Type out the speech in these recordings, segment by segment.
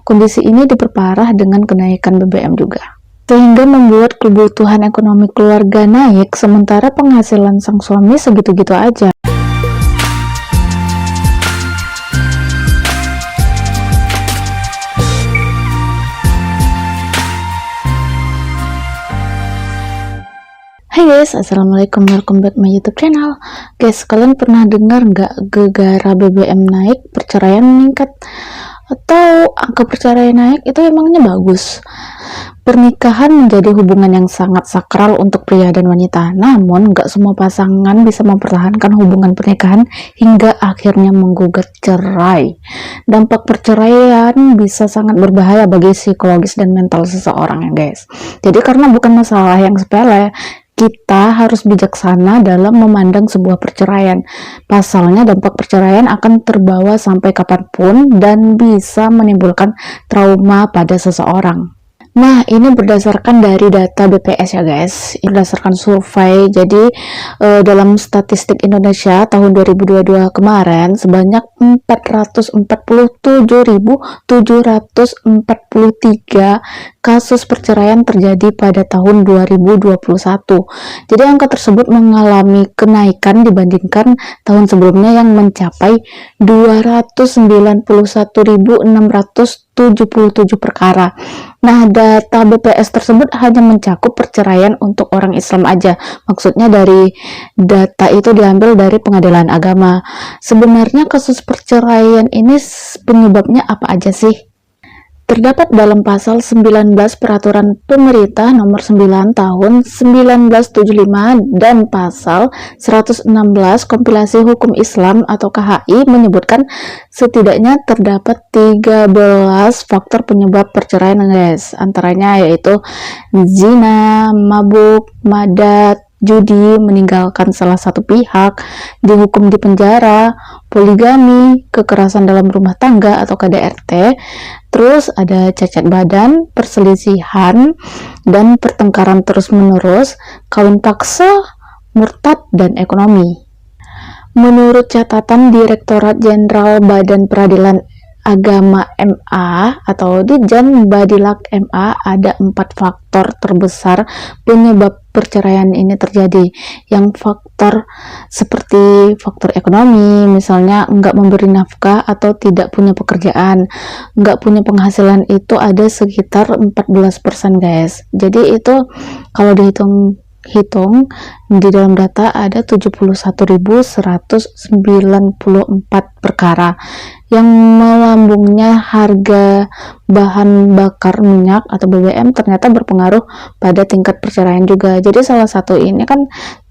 Kondisi ini diperparah dengan kenaikan BBM juga, sehingga membuat kebutuhan ekonomi keluarga naik, sementara penghasilan sang suami segitu-gitu aja. Hai guys, assalamualaikum, welcome back my YouTube channel. Guys, kalian pernah dengar nggak gegara BBM naik, perceraian meningkat, atau angka perceraian naik? Itu emangnya bagus? Pernikahan menjadi hubungan yang sangat sakral untuk pria dan wanita, namun nggak semua pasangan bisa mempertahankan hubungan pernikahan hingga akhirnya menggugat cerai. Dampak perceraian bisa sangat berbahaya bagi psikologis dan mental seseorang ya guys. Jadi karena bukan masalah yang sepele, kita harus bijaksana dalam memandang sebuah perceraian. Pasalnya, dampak perceraian akan terbawa sampai kapanpun dan bisa menimbulkan trauma pada seseorang. Nah, ini berdasarkan dari data BPS ya guys, berdasarkan survei. Jadi dalam statistik Indonesia tahun 2022 kemarin, sebanyak 447.743 kasus perceraian terjadi pada tahun 2021. Jadi angka tersebut mengalami kenaikan dibandingkan tahun sebelumnya yang mencapai 291.677 perkara. Nah, data BPS tersebut hanya mencakup perceraian untuk orang Islam aja. Maksudnya dari data itu diambil dari Pengadilan Agama. Sebenarnya kasus perceraian ini penyebabnya apa aja sih? Terdapat dalam pasal 19 Peraturan Pemerintah Nomor 9 Tahun 1975 dan pasal 116 Kompilasi Hukum Islam atau KHI menyebutkan setidaknya terdapat 13 faktor penyebab perceraian guys. Antaranya yaitu zina, mabuk, madat, judi, meninggalkan salah satu pihak, dihukum di penjara, poligami, kekerasan dalam rumah tangga atau KDRT, terus ada cacat badan, perselisihan, dan pertengkaran terus-menerus, kawin paksa, murtad, dan ekonomi. Menurut catatan Direktorat Jenderal Badan Peradilan Agama MA atau Ditjen Badilak MA, ada 4 faktor terbesar penyebab perceraian ini terjadi. Yang faktor seperti faktor ekonomi, misalnya nggak memberi nafkah atau tidak punya pekerjaan, nggak punya penghasilan, itu ada sekitar 14% guys. Jadi itu kalau dihitung di dalam data ada 71.194 perkara. Yang melambungnya harga bahan bakar minyak atau BBM ternyata berpengaruh pada tingkat perceraian juga. Jadi salah satu ini kan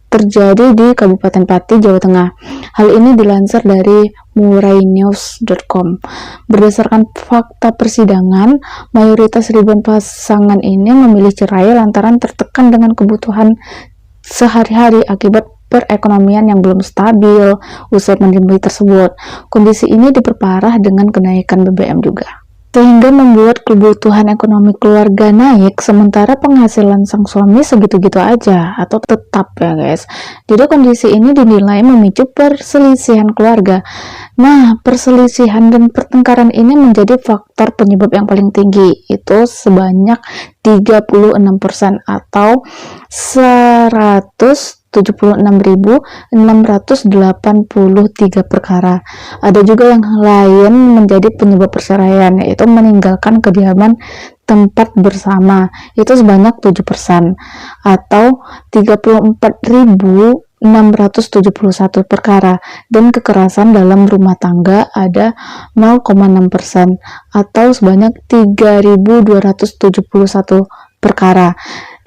terjadi di Kabupaten Pati, Jawa Tengah. Hal ini dilansir dari murainews.com. Berdasarkan fakta persidangan, mayoritas ribuan pasangan ini memilih cerai lantaran tertekan dengan kebutuhan sehari-hari akibat perekonomian yang belum stabil usai pandemi tersebut. Kondisi ini diperparah dengan kenaikan BBM juga, sehingga membuat kebutuhan ekonomi keluarga naik, sementara penghasilan sang suami segitu-gitu aja atau tetap ya guys. Jadi kondisi ini dinilai memicu perselisihan keluarga. Nah, perselisihan dan pertengkaran ini menjadi faktor penyebab yang paling tinggi, itu sebanyak 36% atau 176.683 perkara. Ada juga yang lain menjadi penyebab perceraian, yaitu meninggalkan kediaman tempat bersama, itu sebanyak 7% atau 34.671 perkara, dan kekerasan dalam rumah tangga ada 0,6% atau sebanyak 3.271 perkara.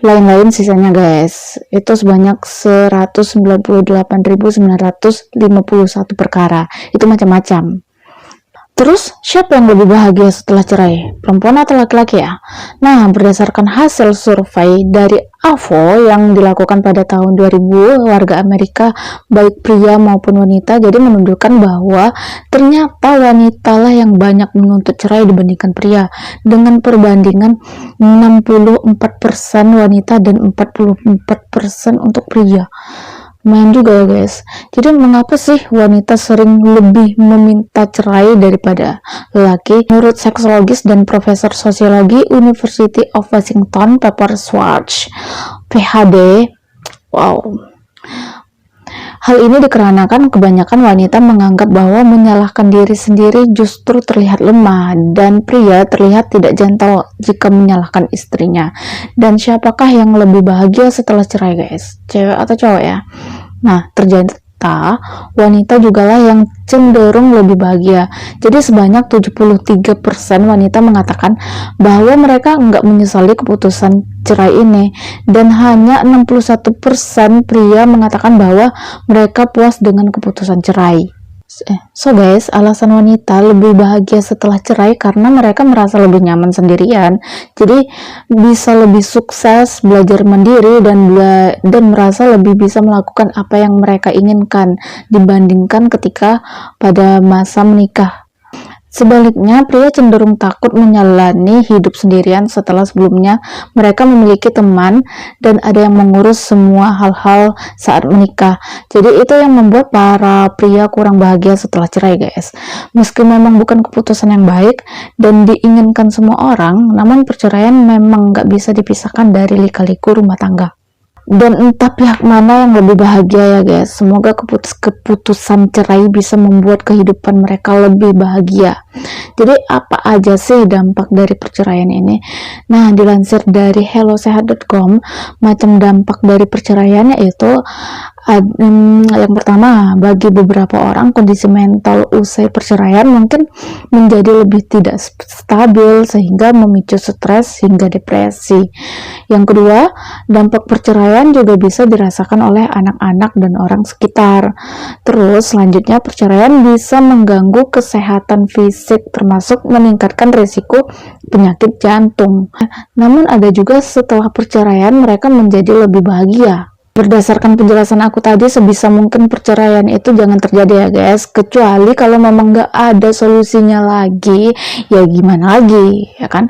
Lain-lain sisanya guys, itu sebanyak 198.951 perkara. Itu macam-macam. Terus, siapa yang lebih bahagia setelah cerai? Perempuan atau laki-laki ya? Nah, berdasarkan hasil survei dari AVO yang dilakukan pada tahun 2000, warga Amerika, baik pria maupun wanita, jadi menunjukkan bahwa ternyata wanita lah yang banyak menuntut cerai dibandingkan pria, dengan perbandingan 64% wanita dan 44% untuk pria. Lumayan juga ya guys. Jadi mengapa sih wanita sering lebih meminta cerai daripada lelaki? Menurut seksologis dan profesor sosiologi University of Washington Pepper Schwartz, PhD, wow. Hal ini dikarenakan kebanyakan wanita menganggap bahwa menyalahkan diri sendiri justru terlihat lemah, dan pria terlihat tidak gentle jika menyalahkan istrinya. Dan siapakah yang lebih bahagia setelah cerai guys? Cewek atau cowok ya? Nah, ternyata wanita jugalah yang cenderung lebih bahagia. Jadi sebanyak 73% wanita mengatakan bahwa mereka nggak menyesali keputusan cerai ini, dan hanya 61% pria mengatakan bahwa mereka puas dengan keputusan cerai. So guys, alasan wanita lebih bahagia setelah cerai karena mereka merasa lebih nyaman sendirian, jadi bisa lebih sukses, belajar mandiri, dan merasa lebih bisa melakukan apa yang mereka inginkan dibandingkan ketika pada masa menikah. Sebaliknya, pria cenderung takut menjalani hidup sendirian setelah sebelumnya mereka memiliki teman dan ada yang mengurus semua hal-hal saat menikah. Jadi itu yang membuat para pria kurang bahagia setelah cerai guys. Meski memang bukan keputusan yang baik dan diinginkan semua orang, namun perceraian memang nggak bisa dipisahkan dari lika-liku rumah tangga. Dan entah pihak mana yang lebih bahagia ya guys. Semoga keputusan cerai bisa membuat kehidupan mereka lebih bahagia. Jadi apa aja sih dampak dari perceraian ini? Nah, dilansir dari hellosehat.com, macam dampak dari perceraian yaitu yang pertama, bagi beberapa orang kondisi mental usai perceraian mungkin menjadi lebih tidak stabil sehingga memicu stres hingga depresi. Yang kedua, dampak perceraian juga bisa dirasakan oleh anak-anak dan orang sekitar. Terus selanjutnya, perceraian bisa mengganggu kesehatan fisik termasuk meningkatkan risiko penyakit jantung. Namun ada juga setelah perceraian mereka menjadi lebih bahagia. Berdasarkan penjelasan aku tadi, sebisa mungkin perceraian itu jangan terjadi ya guys, kecuali kalau memang nggak ada solusinya lagi, ya gimana lagi, ya kan?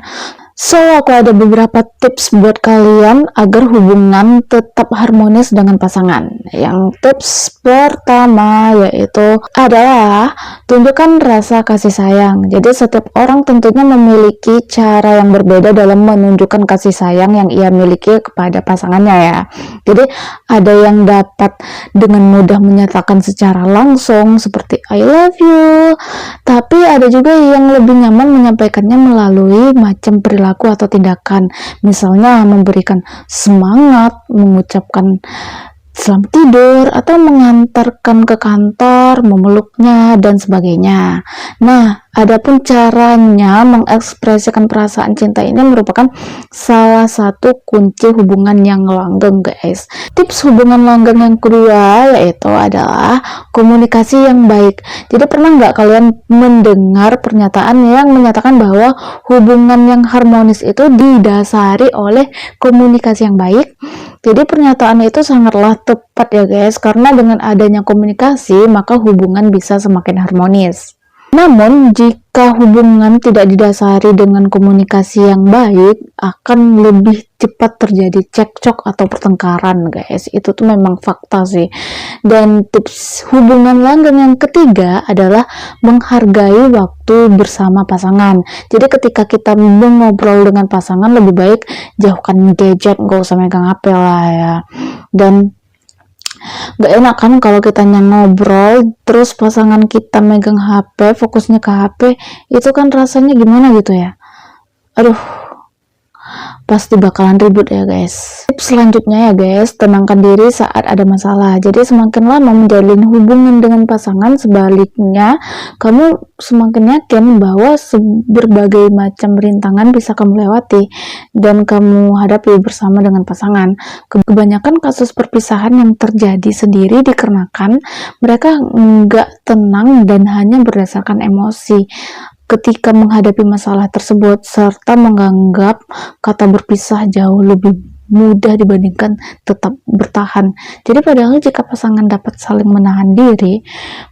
So, aku ada beberapa tips buat kalian agar hubungan tetap harmonis dengan pasangan. Yang tips pertama yaitu adalah tunjukkan rasa kasih sayang. Jadi setiap orang tentunya memiliki cara yang berbeda dalam menunjukkan kasih sayang yang ia miliki kepada pasangannya ya. Jadi ada yang dapat dengan mudah menyatakan secara langsung seperti I love you, tapi ada juga yang lebih nyaman menyampaikannya melalui macam perilaku atau tindakan, misalnya memberikan semangat, mengucapkan selamat tidur, atau mengantarkan ke kantor, memeluknya, dan sebagainya. Nah, adapun caranya mengekspresikan perasaan cinta ini merupakan salah satu kunci hubungan yang langgeng guys. Tips hubungan langgeng yang kedua yaitu adalah komunikasi yang baik. Jadi pernah nggak kalian mendengar pernyataan yang menyatakan bahwa hubungan yang harmonis itu didasari oleh komunikasi yang baik? Jadi pernyataan itu sangatlah tepat ya guys, karena dengan adanya komunikasi maka hubungan bisa semakin harmonis. Namun jika hubungan tidak didasari dengan komunikasi yang baik, akan lebih cepat terjadi cekcok atau pertengkaran guys. Itu tuh memang fakta sih. Dan tips hubungan langgeng yang ketiga adalah menghargai waktu bersama pasangan. Jadi ketika kita mengobrol dengan pasangan, lebih baik jauhkan gadget, gak usah megang HP lah ya. Dan gak enak kan kalau kita ngobrol terus pasangan kita megang HP, fokusnya ke HP, itu kan rasanya gimana gitu ya. Aduh, pasti bakalan ribut ya guys. Tips selanjutnya ya guys, tenangkan diri saat ada masalah. Jadi semakin lama menjalin hubungan dengan pasangan, sebaliknya kamu semakin yakin bahwa berbagai macam rintangan bisa kamu lewati dan kamu hadapi bersama dengan pasangan. Kebanyakan kasus perpisahan yang terjadi sendiri dikarenakan mereka nggak tenang dan hanya berdasarkan emosi ketika menghadapi masalah tersebut, serta menganggap kata berpisah jauh lebih mudah dibandingkan tetap bertahan. Jadi padahal jika pasangan dapat saling menahan diri,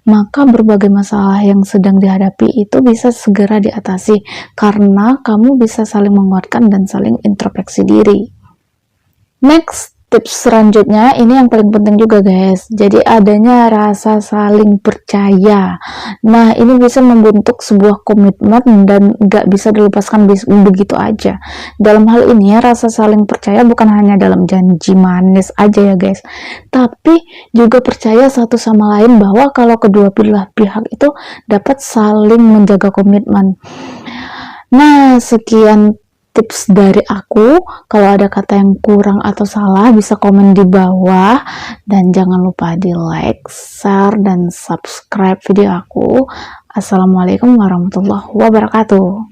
maka berbagai masalah yang sedang dihadapi itu bisa segera diatasi karena kamu bisa saling menguatkan dan saling introspeksi diri. Next tips selanjutnya ini yang paling penting juga guys, jadi adanya rasa saling percaya. Nah ini bisa membentuk sebuah komitmen dan gak bisa dilepaskan begitu aja. Dalam hal ini rasa saling percaya bukan hanya dalam janji manis aja ya guys, tapi juga percaya satu sama lain bahwa kalau kedua belah pihak itu dapat saling menjaga komitmen. Nah sekian tips dari aku. Kalau ada kata yang kurang atau salah bisa komen di bawah, dan jangan lupa di like, share, dan subscribe video aku. Assalamualaikum warahmatullahi wabarakatuh.